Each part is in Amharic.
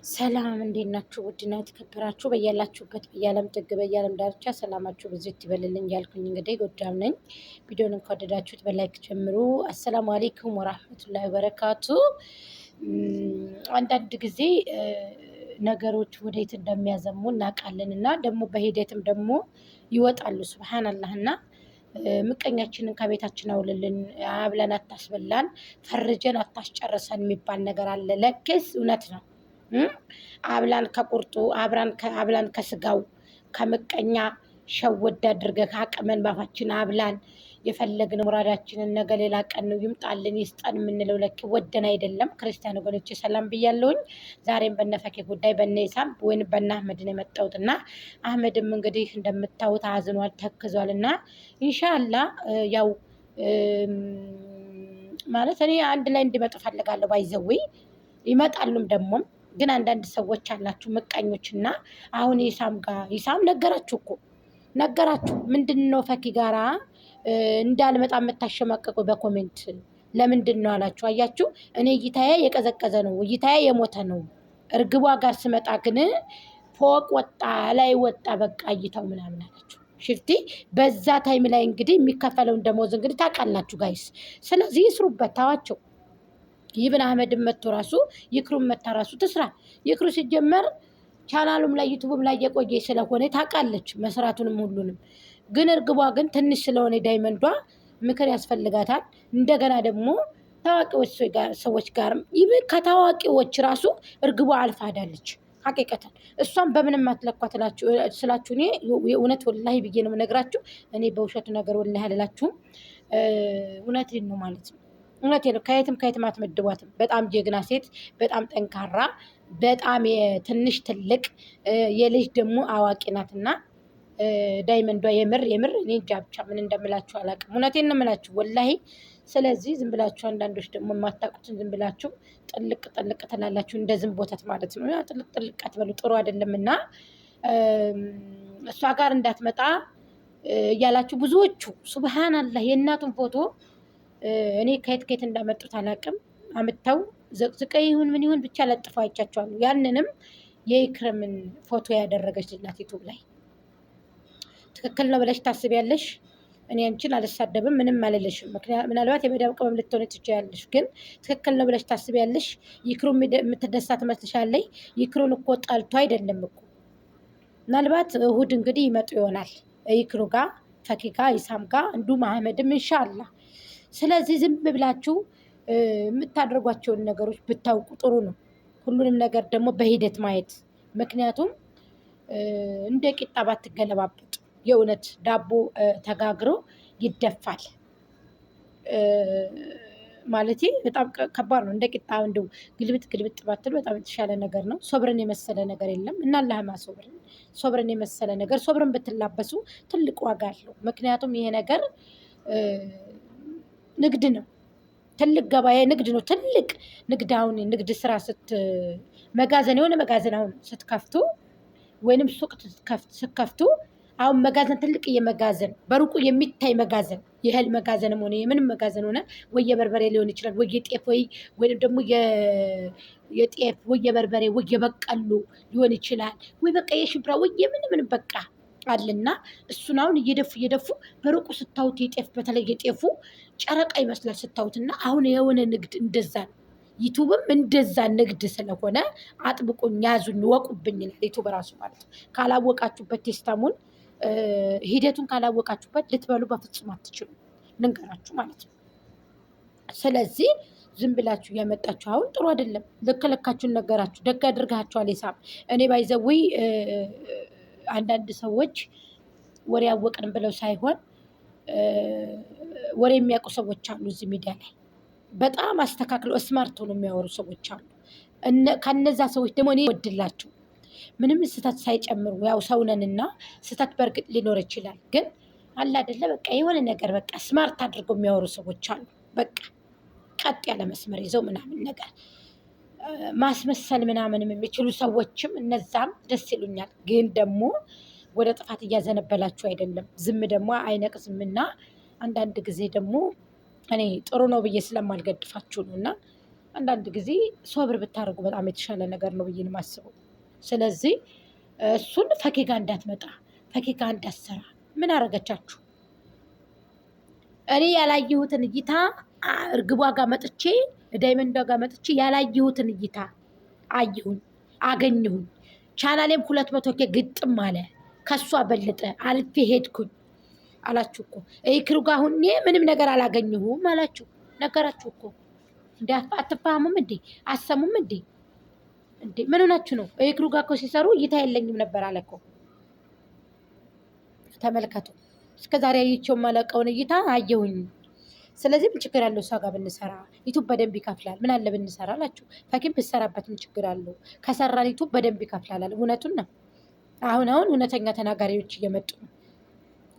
ሰላም እንዴት ናችሁ? ውድና የተከበራችሁ በያላችሁበት በየዓለም ጥግ በየዓለም ዳርቻ ሰላማችሁ ብዙ ይበልልኝ እያልኩኝ እንግዲህ ጎጃም ነኝ። ቪዲዮን ከወደዳችሁት በላይክ ጀምሩ። አሰላሙ አሌይኩም ወራህመቱላሂ ወበረካቱ። አንዳንድ ጊዜ ነገሮች ወዴት እንደሚያዘሙ እናውቃለን እና ደግሞ በሂደትም ደግሞ ይወጣሉ። ሱብሃንአላህ እና ምቀኛችንን ከቤታችን አውልልን፣ አብለን አታስበላን፣ ፈርጀን አታስጨርሰን የሚባል ነገር አለ። ለክስ እውነት ነው። አብላን ከቁርጡ አብላን ከስጋው ከምቀኛ ሸወድ አድርገህ አቅመን ባፋችን አብላን። የፈለግነው ሙራዳችንን ነገ ሌላ ቀን ነው ይምጣልን ይስጠን የምንለው ለክ ወደን አይደለም። ክርስቲያን ወገኖች ሰላም ብያለሁኝ። ዛሬም በነፈኬ ጉዳይ በነ ኢሳም ወይም በነ አህመድ ነው የመጣሁት እና አህመድም እንግዲህ እንደምታዩት አዝኗል፣ ተክዟል እና ኢንሻአላህ ያው ማለት እኔ አንድ ላይ እንዲመጡ ፈልጋለሁ። ባይዘዌ ይመጣሉም ደግሞም ግን አንዳንድ ሰዎች አላችሁ ምቀኞች እና አሁን ይሳም ነገራችሁ እኮ ነገራችሁ። ምንድን ነው ፈኪ ጋራ እንዳልመጣ የምታሸማቀቁ በኮሜንት ለምንድን ነው አላችሁ። አያችሁ እኔ እይታዬ የቀዘቀዘ ነው፣ እይታዬ የሞተ ነው። እርግቧ ጋር ስመጣ ግን ፎቅ ወጣ ላይ ወጣ በቃ እይታው ምናምን አላችሁ። ሽፍቲ በዛ ታይም ላይ እንግዲህ የሚከፈለውን ደሞዝ እንግዲህ ታውቃላችሁ ጋይስ። ስለዚህ ይስሩበት፣ ታዋቸው። ይብን አህመድን መጥቶ ራሱ ይክሩም መታ ራሱ ትስራ። ይክሩ ሲጀመር ቻናሉም ላይ ዩቱብም ላይ የቆየ ስለሆነ ታውቃለች መስራቱንም ሁሉንም። ግን እርግቧ ግን ትንሽ ስለሆነ ዳይመንዷ ምክር ያስፈልጋታል። እንደገና ደግሞ ታዋቂዎች ሰዎች ጋርም ይብን ከታዋቂዎች ራሱ እርግቧ አልፋ ሄዳለች። ሀቂቀተን እሷም በምንም አትለኳት ስላችሁ እኔ እውነት ወላሂ ብዬ ነው የምነግራችሁ። እኔ በውሸቱ ነገር ወላሂ አልላችሁም፣ እውነቴን ነው ማለት ነው። እውነቴ ነው። ከየትም አትመድቧትም። በጣም ጀግና ሴት፣ በጣም ጠንካራ፣ በጣም ትንሽ ትልቅ የልጅ ደግሞ አዋቂ ናትና ዳይመንዷ የምር እኔ እንጃ ብቻ ምን እንደምላችሁ አላውቅም። እውነቴን ነው የምላችሁ ወላሂ። ስለዚህ ዝም ብላችሁ አንዳንዶች ደግሞ የማታውቁትን ዝም ብላችሁ ጥልቅ ትላላችሁ፣ እንደ ዝም ቦተት ማለት ነው። ጥልቅ አትበሉ፣ ጥሩ አይደለም እና እሷ ጋር እንዳትመጣ እያላችሁ ብዙዎቹ ሱብሃንአላህ የእናቱን ፎቶ እኔ ከየት እንዳመጡት አላውቅም። አምጥተው ዘቅዝቀ ይሁን ምን ይሁን ብቻ ለጥፈው አይቻቸዋለሁ። ያንንም የኢክረምን ፎቶ ያደረገች ልናት ዩቱብ ላይ ትክክል ነው ብለሽ ታስቢያለሽ? እኔ አንቺን አልሳደብም ምንም አልልሽም። ምናልባት የመዳም ቅመም ልትሆን ትችያለሽ፣ ግን ትክክል ነው ብለሽ ታስቢያለሽ? ይክሩ የምትደሳ ትመስልሻለች? ይክሩን እኮ ጠልቶ አይደለም እኮ። ምናልባት እሁድ እንግዲህ ይመጡ ይሆናል ይክሩ ጋር፣ ፈኪ ጋር፣ ኢሳም ጋር እንዲሁም አህመድም ኢንሻአላህ። ስለዚህ ዝም ብላችሁ የምታደርጓቸውን ነገሮች ብታውቁ ጥሩ ነው። ሁሉንም ነገር ደግሞ በሂደት ማየት። ምክንያቱም እንደ ቂጣ ባትገለባበጡ። የእውነት ዳቦ ተጋግሮ ይደፋል ማለት በጣም ከባድ ነው። እንደ ቂጣ እንደው ግልብጥ ባትሉ በጣም የተሻለ ነገር ነው። ሶብርን የመሰለ ነገር የለም እና አላህማ ሶብርን የመሰለ ነገር ሶብርን ብትላበሱ ትልቅ ዋጋ አለው። ምክንያቱም ይሄ ነገር ንግድ ነው። ትልቅ ገበያ ንግድ ነው። ትልቅ ንግድ አሁን ንግድ ስራ መጋዘን የሆነ መጋዘን አሁን ስትከፍቱ ወይንም ሱቅ ስትከፍቱ አሁን መጋዘን ትልቅ የመጋዘን በሩቁ የሚታይ መጋዘን የእህል መጋዘንም ሆነ የምንም መጋዘን ሆነ ወይ የበርበሬ ሊሆን ይችላል ወይ የጤፍ ወይም ደግሞ የጤፍ ወይ የበርበሬ ወይ የበቀሉ ሊሆን ይችላል ወይ በቃ የሽምብራ ወይ የምን በቃ አለና እሱን አሁን እየደፉ በሩቁ ስታዩት የጤፍ በተለይ የጤፉ ጨረቃ ይመስላል ስታዩትና አሁን የሆነ ንግድ እንደዛ ነው። ዩቱብም እንደዛ ንግድ ስለሆነ አጥብቁኝ፣ ያዙኝ፣ ወቁብኝ ይላል ዩቱብ ራሱ ማለት ነው። ካላወቃችሁበት ቴስታሙን ሂደቱን ካላወቃችሁበት ልትበሉ በፍጹም አትችሉ፣ ልንገራችሁ ማለት ነው። ስለዚህ ዝም ብላችሁ ያመጣችሁ አሁን ጥሩ አይደለም። ልክልካችሁን ነገራችሁ፣ ደግ አድርጋችኋል። ኢሳም እኔ ባይዘዊ አንዳንድ ሰዎች ወሬ ያወቅን ብለው ሳይሆን ወሬ የሚያውቁ ሰዎች አሉ እዚህ ሚዲያ ላይ በጣም አስተካክለው ስማርት ሆነው የሚያወሩ ሰዎች አሉ። ከነዛ ሰዎች ደግሞ እኔ ወድላችሁ ምንም ስህተት ሳይጨምሩ ያው ሰውነንና ስህተት በእርግጥ ሊኖር ይችላል፣ ግን አለ አይደለ በቃ የሆነ ነገር በቃ ስማርት አድርገው የሚያወሩ ሰዎች አሉ። በቃ ቀጥ ያለ መስመር ይዘው ምናምን ነገር ማስመሰል ምናምንም የሚችሉ ሰዎችም እነዛም ደስ ይሉኛል። ግን ደግሞ ወደ ጥፋት እያዘነበላችሁ አይደለም። ዝም ደግሞ አይነቅዝምና አንዳንድ ጊዜ ደግሞ እኔ ጥሩ ነው ብዬ ስለማልገድፋችሁ ነው እና አንዳንድ ጊዜ ሶብር ብታደርጉ በጣም የተሻለ ነገር ነው ብዬ ነው የማስበው። ስለዚህ እሱን ፈኪ ጋር እንዳትመጣ፣ ፈኪ ጋር እንዳትሰራ። ምን አረገቻችሁ? እኔ ያላየሁትን እይታ እርግቧ ጋር መጥቼ ዳይመንዷ ጋር መጥቼ ያላየሁትን እይታ አየሁኝ፣ አገኘሁኝ። ቻናሌም 200 ኬ ግጥም አለ። ከሷ በለጠ አልፌ ሄድኩኝ አላችሁ እኮ። ክሩ ጋር ሁኜ ምንም ነገር አላገኘሁም አላችሁ። ነገራችሁ እኮ። እንዲ አትፋህሙም እንዴ? አሰሙም እንዴ? እንዴ ምን ሆናችሁ ነው? ክሩ ጋር እኮ ሲሰሩ እይታ የለኝም ነበር አለ እኮ። ተመልከቱ። እስከ ዛሬ አይቼው የማላውቀውን እይታ አየሁኝ። ስለዚህ ምን ችግር አለው? እሷ ጋር ብንሰራ ዩቱብ በደንብ ይከፍላል። ምን አለ ብንሰራ አላችሁ። ፈኪም ብትሰራበት ምን ችግር አለው? ከሰራን ዩቱብ በደንብ ይከፍላል። እውነቱን ነው። አሁን እውነተኛ ተናጋሪዎች እየመጡ ነው።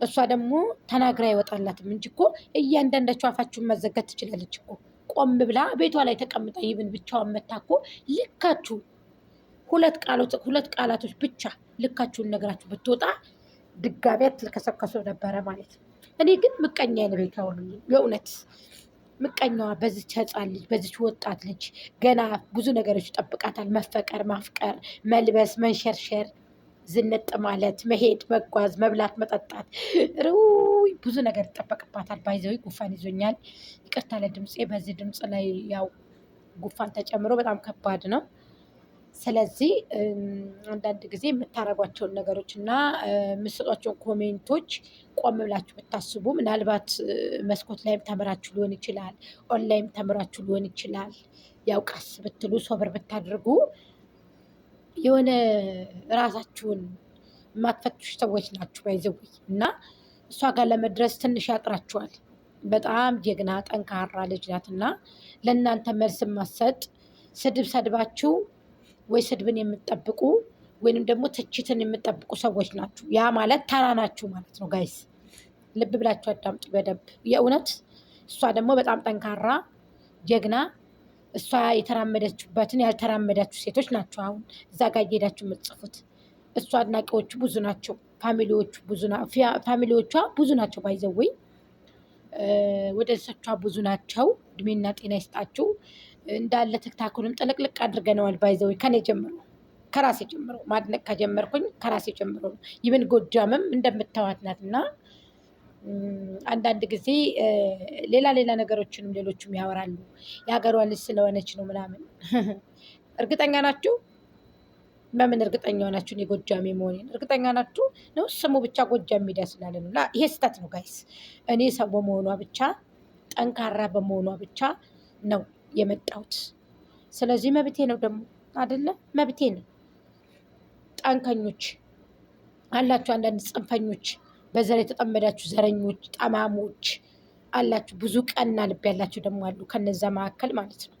እሷ ደግሞ ተናግራ አይወጣላትም እንጂ እኮ እያንዳንዳችሁ አፋችሁን መዘጋት ትችላለች እኮ። ቆም ብላ ቤቷ ላይ ተቀምጣ ይብን ብቻዋን መታ እኮ ልካችሁ ሁለት ቃላቶች ብቻ ልካችሁን ነግራችሁ ብትወጣ ድጋሚ አትልከሰከሱ ነበረ ማለት ነው። እኔ ግን ምቀኛ ቤቷ ሁሉ የእውነት ምቀኛዋ በዚች ህፃን ልጅ በዚች ወጣት ልጅ ገና ብዙ ነገሮች ይጠብቃታል። መፈቀር፣ ማፍቀር፣ መልበስ፣ መንሸርሸር፣ ዝንጥ ማለት፣ መሄድ፣ መጓዝ፣ መብላት፣ መጠጣት ሩይ ብዙ ነገር ይጠበቅባታል። ባይዘዊ ጉፋን ይዞኛል፣ ይቅርታ ለድምፄ። በዚህ ድምፅ ላይ ያው ጉፋን ተጨምሮ በጣም ከባድ ነው። ስለዚህ አንዳንድ ጊዜ የምታረጓቸውን ነገሮች እና የምትሰጧቸውን ኮሜንቶች ቆም ብላችሁ ብታስቡ፣ ምናልባት መስኮት ላይም ተምራችሁ ሊሆን ይችላል፣ ኦንላይን ተምራችሁ ሊሆን ይችላል። ያው ቀስ ብትሉ ሶብር ብታደርጉ የሆነ ራሳችሁን የማትፈትሹ ሰዎች ናችሁ ባይዘዊ እና እሷ ጋር ለመድረስ ትንሽ ያጥራችኋል። በጣም ጀግና ጠንካራ ልጅ ናት እና ለእናንተ መልስ ማሰጥ ስድብ ሰድባችሁ ወይ ስድብን የምትጠብቁ ወይንም ደግሞ ትችትን የምትጠብቁ ሰዎች ናችሁ። ያ ማለት ተራ ናችሁ ማለት ነው። ጋይስ ልብ ብላችሁ አዳምጡ በደንብ የእውነት። እሷ ደግሞ በጣም ጠንካራ ጀግና፣ እሷ የተራመደችበትን ያልተራመዳችሁ ሴቶች ናቸው። አሁን እዛ ጋር እየሄዳችሁ የምትጽፉት እሷ አድናቂዎቹ ብዙ ናቸው፣ ፋሚሊዎቿ ብዙ ናቸው። ባይዘወይ ወደ እሷቿ ብዙ ናቸው። እድሜና ጤና ይስጣችሁ። እንዳለ ትክታኩንም ጥልቅልቅ አድርገነዋል። ባይዘዊ ከኔ ጀምሮ ከራሴ ጀምሮ ማድነቅ ከጀመርኩኝ ከራሴ ጀምሮ ነው። ይብን ጎጃምም እንደምታዋት ናት እና አንዳንድ ጊዜ ሌላ ነገሮችንም ሌሎችም ያወራሉ። የሀገሯ ልጅ ስለሆነች ነው ምናምን። እርግጠኛ ናችሁ? በምን እርግጠኛ ናችሁ? እኔ ጎጃሜ መሆኔን እርግጠኛ ናችሁ ነው? ስሙ ብቻ ጎጃም ሚዲያ ስላለ ነው። ይሄ ስህተት ነው ጋይስ። እኔ ሰው በመሆኗ ብቻ ጠንካራ በመሆኗ ብቻ ነው የመጣሁት። ስለዚህ መብቴ ነው ደግሞ አይደለ? መብቴ ነው። ጠንከኞች አላችሁ፣ አንዳንድ ጽንፈኞች፣ በዘር የተጠመዳችሁ ዘረኞች፣ ጠማሞች አላችሁ። ብዙ ቀና ልብ ያላችሁ ደግሞ አሉ። ከነዛ መካከል ማለት ነው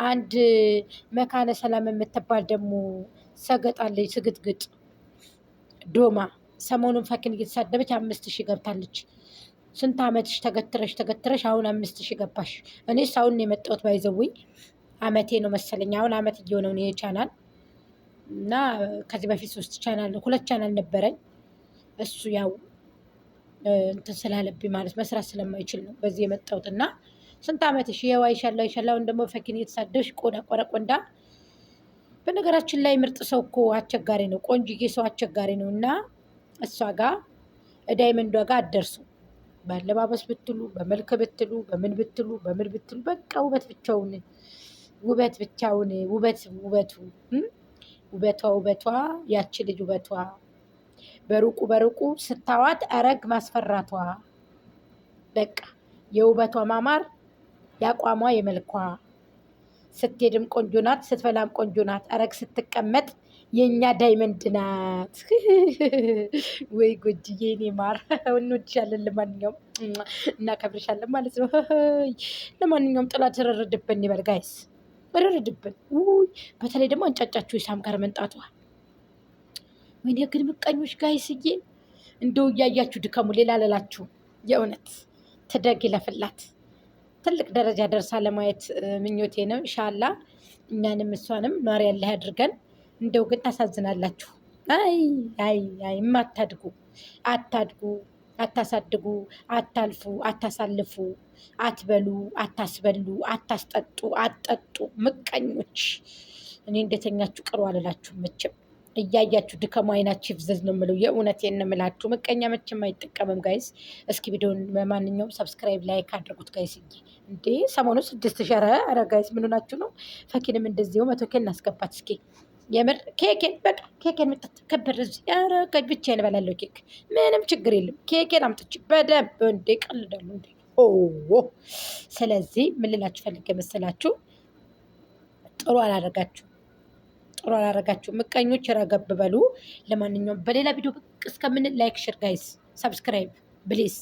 አንድ መካነ ሰላም የምትባል ደግሞ ሰገጣለች፣ ስግጥግጥ ዶማ። ሰሞኑን ፈኪን እየተሳደበች 5000 ገብታለች። ስንት ዓመትሽ ተገትረሽ አሁን 5000 ገባሽ? እኔ ሳውን የመጣሁት ባይዘውኝ አመቴ ነው መሰለኝ። አሁን አመት እየሆነው ነው ቻናል እና ከዚህ በፊት 3 ቻናል 2 ቻናል ነበረኝ። እሱ ያው እንትን ስላለብኝ ማለት መስራት ስለማይችል ነው በዚህ የመጣሁት። እና ስንት ዓመትሽ? ይኸው አይሻላው አሁን ደግሞ ፈኪን እየተሳደብሽ ቆዳ ቆረቆንዳ። በነገራችን ላይ ምርጥ ሰው እኮ አስቸጋሪ ነው፣ ቆንጅዬ ሰው አስቸጋሪ ነው። እና እሷ ጋር ዳይመንዷ ጋር አትደርሱ። ባለባበስ ብትሉ፣ በመልክ ብትሉ፣ በምን ብትሉ በቃ ውበት ብቻውን ውበቷ ያቺ ልጅ ውበቷ በሩቁ ስታዋት አረግ ማስፈራቷ በቃ የውበቷ ማማር ያቋሟ የመልኳ ስትሄድም ቆንጆ ናት፣ ስትበላም ቆንጆ ናት። አረግ ስትቀመጥ የእኛ ዳይመንድ ናት። ወይ ጎጅዬ እኔ ማር እንወድሻለን። ለማንኛውም እናከብርሻለን ማለት ነው። ለማንኛውም ጥላት ረርድብን ይበል ጋይስ፣ ረርድብን። በተለይ ደግሞ አንጫጫችሁ ኢሳም ጋር መንጣቷ። ወይኔ ግን ምቀኞች ጋይስዬ፣ እንደው እያያችሁ ድከሙ። ሌላ ልላችሁ የእውነት ትደግ ይለፍላት፣ ትልቅ ደረጃ ደርሳ ለማየት ምኞቴ ነው። ኢንሻአላ እኛንም እሷንም ኗሪ ያለህ አድርገን። እንደው ግን ታሳዝናላችሁ። አይ የማታድጉ አታድጉ፣ አታሳድጉ፣ አታልፉ፣ አታሳልፉ። አትበሉ፣ አታስበሉ፣ አታስጠጡ፣ አትጠጡ ምቀኞች። እኔ እንደተኛችሁ ቅሩ አልላችሁ መቼም እያያችሁ ድከሙ አይናችሁ ይፍዘዝ ነው የምለው። የእውነቴን ነው የምላችሁ። ምቀኛ መቼም አይጠቀምም ጋይስ። እስኪ ቪዲዮን በማንኛውም ሰብስክራይብ ላይክ አድርጉት ጋይስ። እንዴ ሰሞኑ 6,000 ኧረ ጋይስ ምን ሆናችሁ ነው? ፈኪንም እንደዚሁ 100K እናስገባት እስኪ። የምር ኬኬን በቃ ኬኬን ምጥት ከበር ኧረ ብቻዬን እበላለሁ ኬክ ምንም ችግር የለም። ኬኬን አምጥቼ በደንብ እንዴ ቀልዳሉ እንዴ ኦ። ስለዚህ ምን ልላችሁ ፈልጌ መሰላችሁ? ጥሩ አላደረጋችሁ ጥሩ አላደረጋችሁ። ምቀኞች ረገብ በሉ። ለማንኛውም በሌላ ቪዲዮ እስከምን ላይክ ሼር ጋይስ ሰብስክራይብ ብሊስ